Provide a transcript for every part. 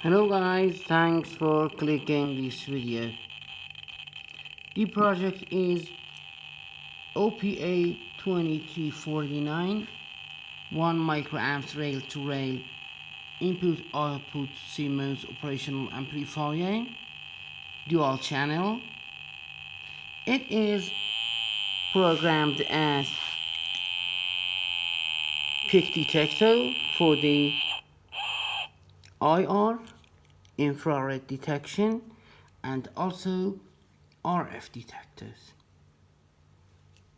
Hello guys, thanks for clicking this video. The project is OPA2349, 1 microamp rail to rail input output Cmos operational amplifier, dual channel. It is programmed as peak detector for the IR, infrared detection, and also RF detectors,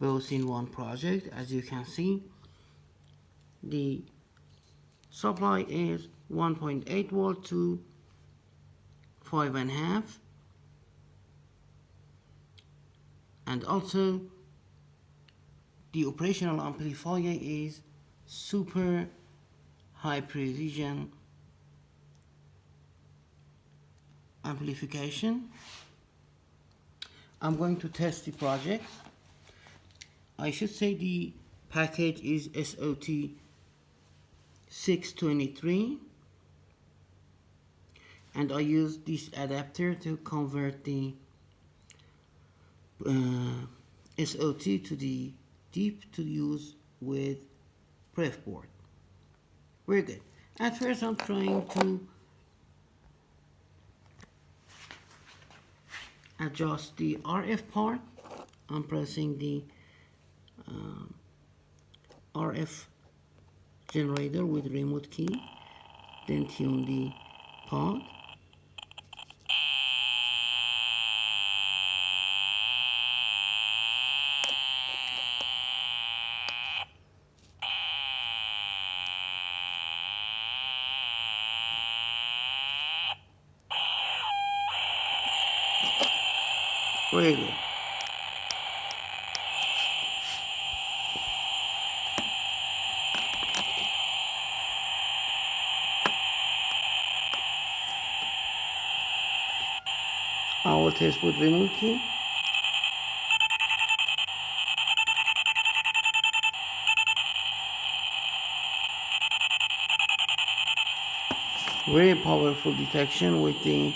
both in one project. As you can see, the supply is 1.8 volt to 5.5, and also the operational amplifier is super high precision amplification. I'm going to test the project. I should say the package is SOT623, and I use this adapter to convert the SOT to the deep to use with breadboard. Very good. At first I'm trying to adjust the RF part. I'm pressing the RF generator with remote key, then tune the pod. Very good. I will test with remote key. Very powerful detection with the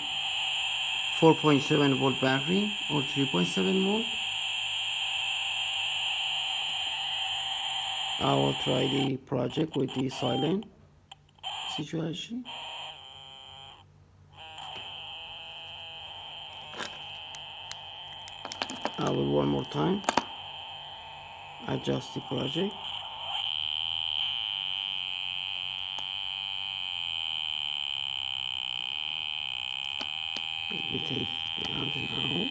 4.7 volt battery or 3.7 volt. I will try the project with the silent situation. I will one more time adjust the project. We take the antenna out.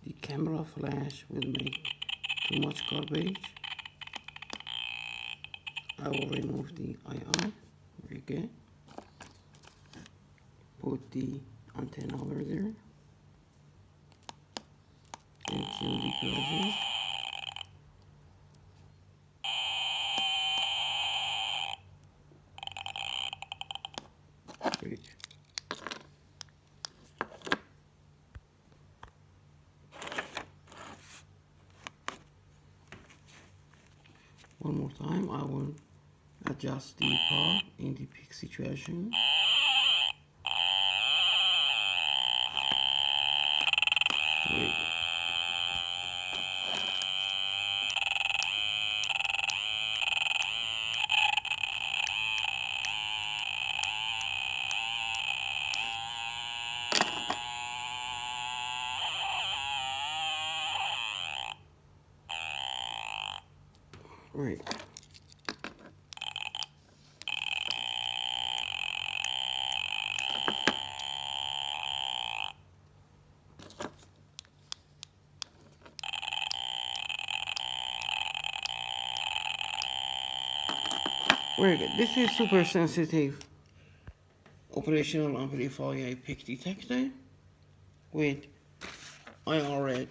The camera flash will make too much garbage. I will remove the IR. Very good. Put the antenna over there. And tune the project. Great. One more time, I will adjust the pod in the peak situation. Great. Right. Very good. This is super sensitive operational amplifier peak detector with IR-red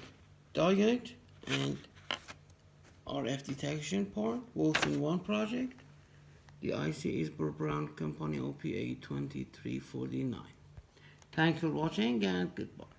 diode and RF detection part, both in one project. The IC is burr-brown company OPA2349. Thanks for watching and goodbye.